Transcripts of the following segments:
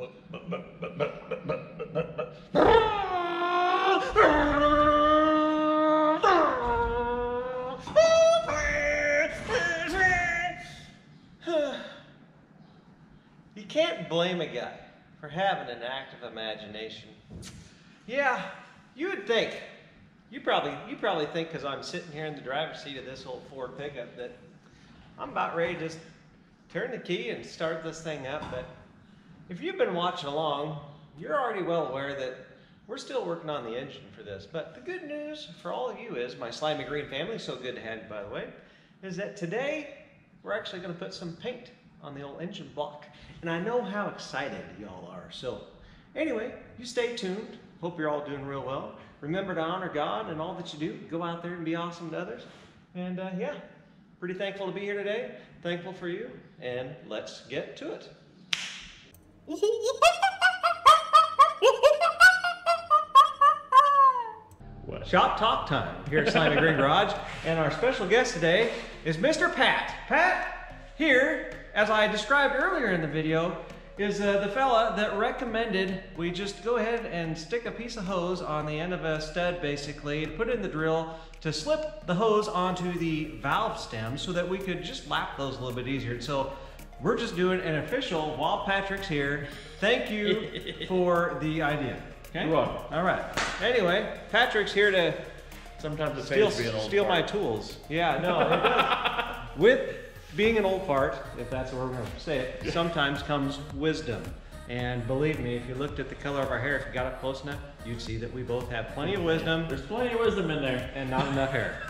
You can't blame a guy for having an active imagination. Yeah, you would think. You probably think because I'm sitting here in the driver's seat of this old Ford pickup that I'm about ready to just turn the key and start this thing up. But if you've been watching along, you're already well aware that we're still working on the engine for this. But the good news for all of you is, my Slimy Green family, so good to have you by the way, is that today we're actually going to put some paint on the old engine block. And I know how excited y'all are. So anyway, you stay tuned. Hope you're all doing real well. Remember to honor God in all that you do. Go out there and be awesome to others. And yeah, pretty thankful to be here today. Thankful for you. And let's get to it. What? Shop talk time here at Slimy Green Garage. And our special guest today is Mr. Pat. Pat here, as I described earlier in the video, is the fella that recommended we just go ahead and stick a piece of hose on the end of a stud, basically, to put in the drill to slip the hose onto the valve stem so that we could just lap those a little bit easier. So we're just doing an official while Patrick's here. Thank you for the idea. Okay? You're welcome. All right. Anyway, Patrick's here to sometimes it steal my tools. Yeah, no, it does. With being an old fart, if that's what we're going to say it, sometimes comes wisdom. And believe me, if you looked at the color of our hair, if you got up close enough, you'd see that we both have plenty of wisdom. There's plenty of wisdom in there. And not enough hair.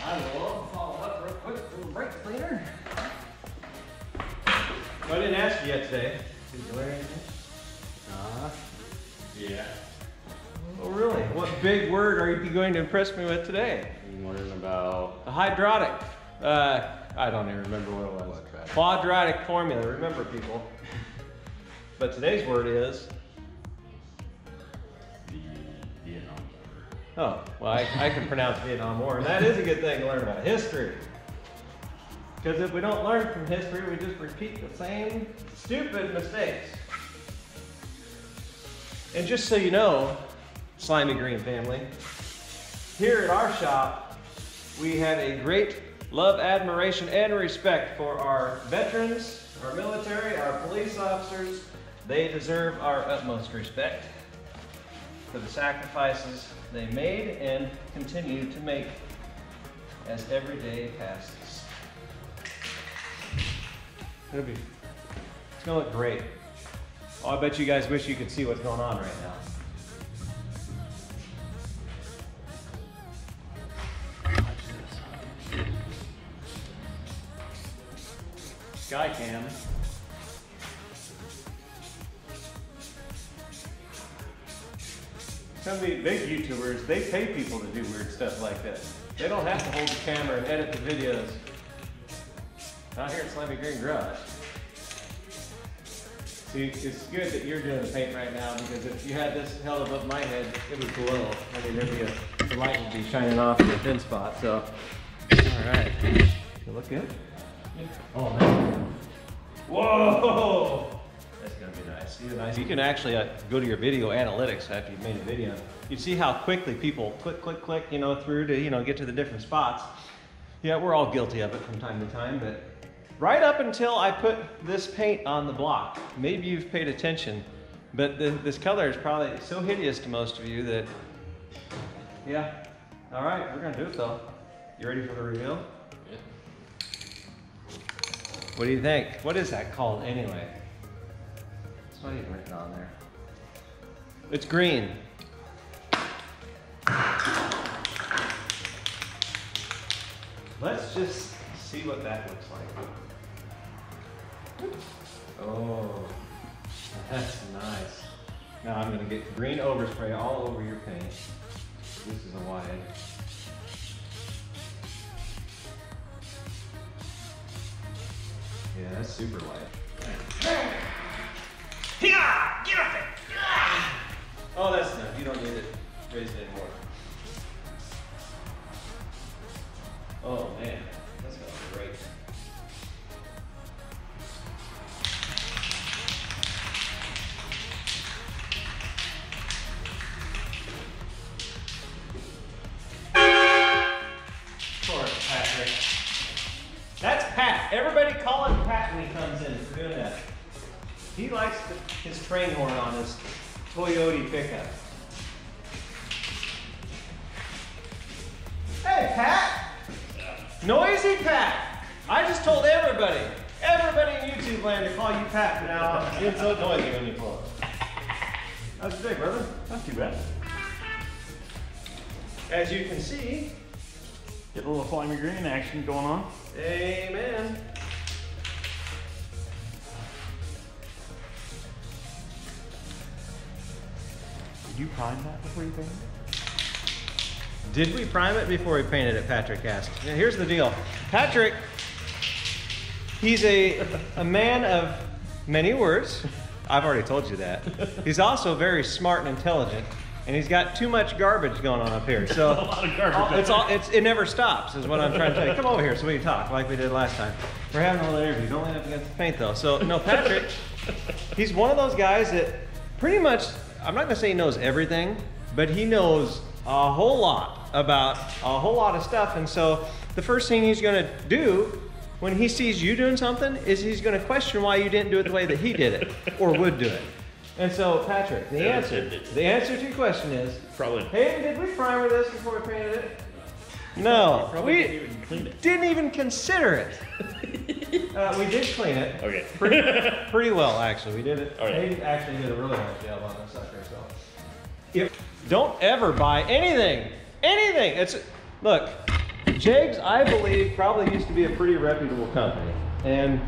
I will follow up real quick with a brake cleaner. I didn't ask you yet today. Did you learn anything? Yeah. Oh, really? What big word are you going to impress me with today? I'm learning about A hydraulic. I don't even remember what it was. Quadratic formula. Remember, people. But today's word is. the Vietnam War. Oh, well, I can pronounce Vietnam War, and that is a good thing to learn about history. Because if we don't learn from history, we just repeat the same stupid mistakes. And just so you know, Slimy Green family, here at our shop, we have a great love, admiration, and respect for our veterans, our military, our police officers. They deserve our utmost respect for the sacrifices they made and continue to make as every day passes. It's gonna look great. Oh, I bet you guys wish you could see what's going on right now. Skycam. Some of the big YouTubers, they pay people to do weird stuff like this. They don't have to hold the camera and edit the videos. Not here at Slimy Green Garage. See, it's good that you're doing the paint right now, because if you had this held above my head, it would glow. I mean, the light would be shining off in the thin spot, so. All right. You look good? Yeah. Oh, man. Whoa! That's gonna be nice. See the nice. You can actually go to your video analytics after you've made a video. You see how quickly people click, click, click, through to, get to the different spots. Yeah, we're all guilty of it from time to time, but right up until I put this paint on the block, maybe you've paid attention, but this color is probably so hideous to most of you that, yeah. All right, we're gonna do it though. You ready for the reveal? Yeah. What do you think? What is that called anyway? It's not even written on there. It's green. Let's just see what that looks like. Oh, that's nice. Now I'm gonna get green overspray all over your paint. This is a wide. Yeah, that's super light. Here, get up there. Oh, that's enough. You don't need it. raise it anymore. Oh man, that's gonna be great. Patrick. That's Pat. Everybody call him Pat when he comes in for doing that. He likes his train horn on his Toyota pickup. Hey, Pat! Noisy Pat! I just told everybody in YouTube land to call you Pat from now on. You're so noisy when you pull it. How's your day, brother? Not too bad. As you can see, Get a little Slimy Green action going on. amen. Did you prime that before you painted it? Did we prime it before we painted it, Patrick asked. Now, here's the deal. Patrick, he's a man of many words. I've already told you that. He's also very smart and intelligent, and he's got too much garbage going on up here. So a lot of garbage. it never stops, is what I'm trying to tell you. Come over here so we can talk like we did last time. We're having a little interview. Don't lean up against the paint, though. So, no, Patrick, he's one of those guys that pretty much, I'm not going to say he knows everything, but he knows a whole lot about a whole lot of stuff. And so the first thing he's going to do when he sees you doing something is he's going to question why you didn't do it the way that he did it or would do it. And so, Patrick, the answer to your question is, Probably. hey, did we primer this before we painted it? No, Probably we didn't even clean it. didn't even consider it. We did clean it. Okay. Pretty well, actually. We did it. Okay. They actually did a really nice job on this sucker. So, don't ever buy anything. Look, Jegs, I believe, probably used to be a pretty reputable company, and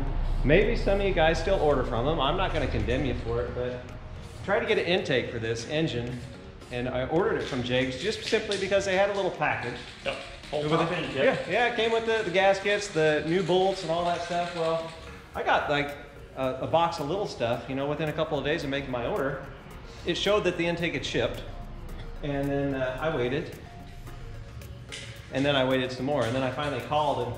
maybe some of you guys still order from them. I'm not going to condemn you for it, but try to get an intake for this engine, and I ordered it from Jegs just simply because they had a little package. Yep. Whole top end kit. Yeah, it came with the gaskets, the new bolts, and all that stuff. Well, I got like a box of little stuff, you know, within a couple of days of making my order. It showed that the intake had shipped, and then I waited, and then I waited some more, and then I finally called, and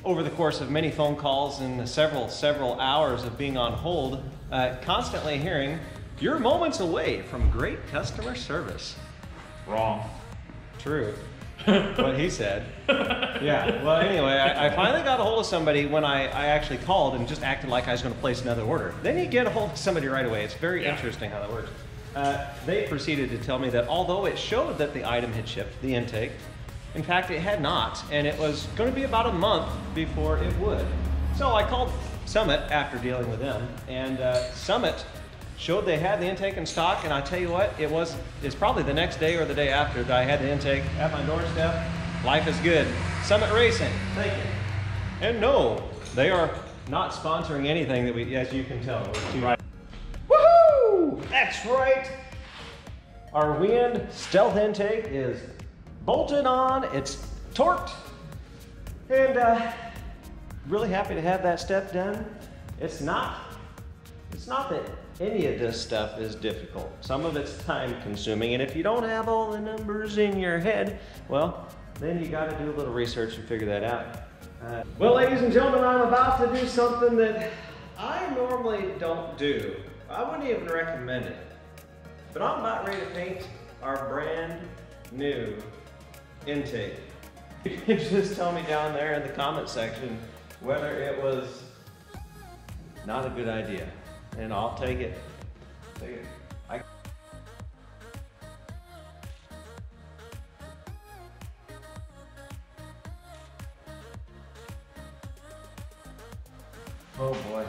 over the course of many phone calls and several hours of being on hold, constantly hearing, "You're moments away from great customer service." Wrong. True. What he said. Yeah, well anyway, I finally got a hold of somebody when I actually called and just acted like I was going to place another order. Then you get a hold of somebody right away. It's very interesting how that works. They proceeded to tell me that although it showed that the item had shipped, the intake, in fact it had not, and it was going to be about a month before it would. So I called Summit after dealing with them, and Summit showed they had the intake in stock, and I tell you what, it's probably the next day or the day after that I had the intake at my doorstep. Life is good. Summit Racing, thank you. And no, they are not sponsoring anything that we, as you can tell. Right. Woohoo! That's right. Our wind stealth intake is bolted on, it's torqued, and really happy to have that step done. It's not that any of this stuff is difficult. Some of it's time consuming, and if you don't have all the numbers in your head, well, then you got to do a little research and figure that out. Well, ladies and gentlemen, I'm about to do something that I normally don't do. I wouldn't even recommend it, but I'm about ready to paint our brand new intake. You can just tell me down there in the comment section whether it was not a good idea, and I'll take it. Oh boy.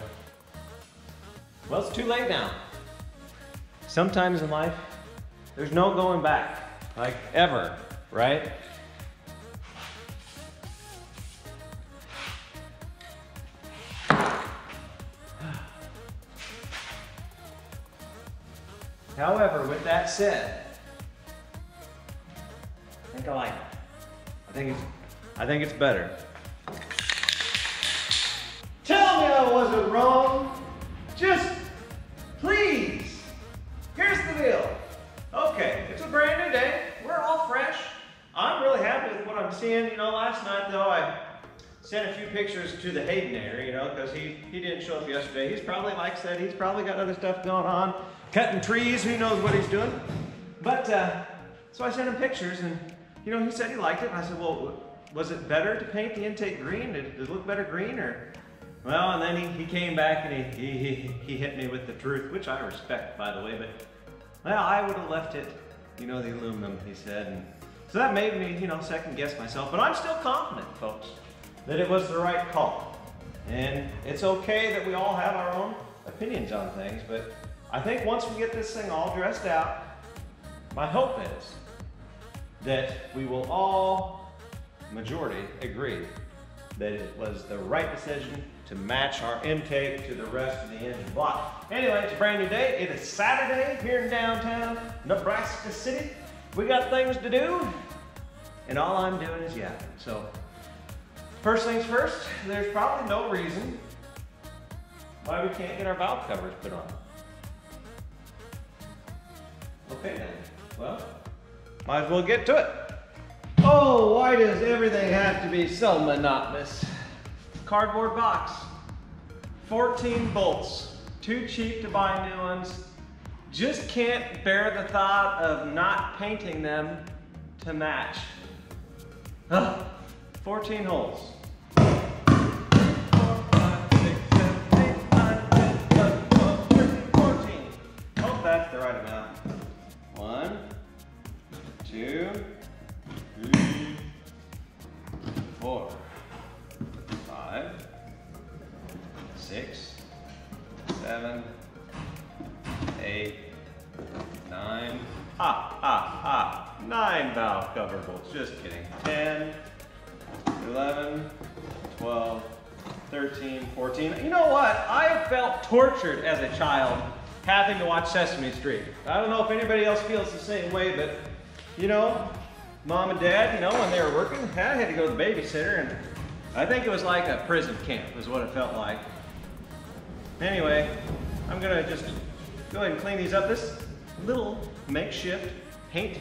Well, it's too late now. Sometimes in life, there's no going back, like ever, right? However, with that said, I think I like it. I think it's better. Tell me I wasn't wrong. Just please. Here's the deal. Okay, it's a brand new day. seeing, you know, last night though, I sent a few pictures to the Haydenair, you know, because he didn't show up yesterday. He's probably, like I said, he's probably got other stuff going on, cutting trees, who knows what he's doing. But, so I sent him pictures, and, you know, he said he liked it, and I said, well, was it better to paint the intake green? Did it look better green, or? Well, and then he came back and he hit me with the truth, which I respect, by the way, but, well, I would have left it, you know, the aluminum, he said, and so that made me, you know, second guess myself, but I'm still confident, folks, that it was the right call. And it's okay that we all have our own opinions on things, but I think once we get this thing all dressed out, my hope is that we will all, majority, agree that it was the right decision to match our intake to the rest of the engine block. Anyway, it's a brand new day. It is Saturday here in downtown Nebraska City. We got things to do, and all I'm doing is yapping. So, first things first, there's probably no reason why we can't get our valve covers put on. Okay then, well, might as well get to it. Oh, why does everything have to be so monotonous? Cardboard box, 14 bolts, too cheap to buy new ones. Just can't bear the thought of not painting them to match. 14 holes. 4, 5, 6, 7, 8, 9, 10, 11, 12, 13, 14. Oh, that's the right amount. 1, 2, 3, 4, 5, 6, 7, 8, 9. 9 valve cover bolts. Just kidding. 10, 11, 12, 13, 14. You know what? I felt tortured as a child having to watch Sesame Street. I don't know if anybody else feels the same way, but you know, Mom and Dad, you know, when they were working, I had to go to the babysitter, and I think it was like a prison camp is what it felt like. Anyway, I'm gonna just go ahead and clean these up. This little makeshift paint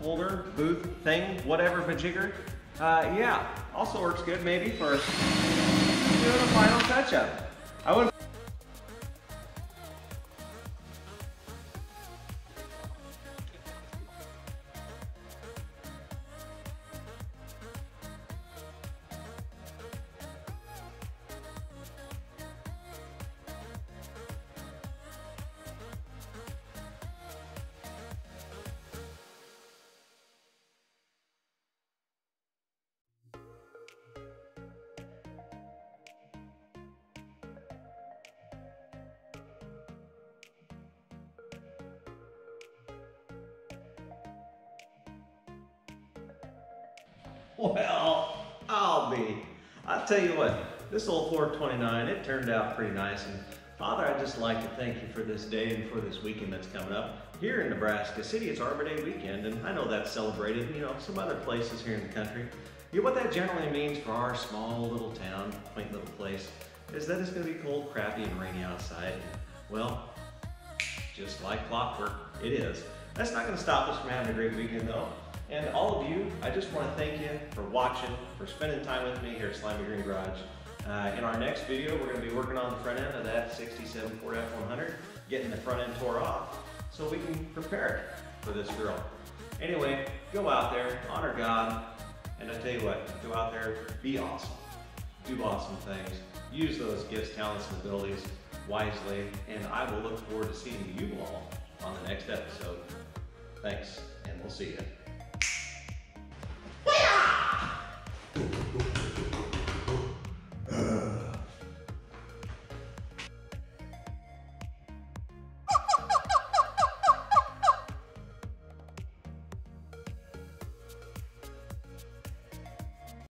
holder, booth thing, whatever majigger, yeah, also works good maybe for doing a final touch-up. I wouldn't. Well, I'll tell you what, this old 429, it turned out pretty nice. And Father, I'd just like to thank you for this day and for this weekend that's coming up. Here in Nebraska City, it's Arbor Day weekend, and I know that's celebrated, you know, some other places here in the country. You know, what that generally means for our small little town, quaint little place, is that it's gonna be cold, crappy, and rainy outside. Well, just like clockwork, it is. That's not gonna stop us from having a great weekend though. And all of you, I just want to thank you for watching, for spending time with me here at Slimy Green Garage. In our next video, we're going to be working on the front end of that 67 Ford F-100, getting the front end tore off so we can prepare it for this girl. Anyway, go out there, honor God, and I tell you what, go out there, be awesome. Do awesome things. Use those gifts, talents, and abilities wisely, and I will look forward to seeing you all on the next episode. Thanks, and we'll see you.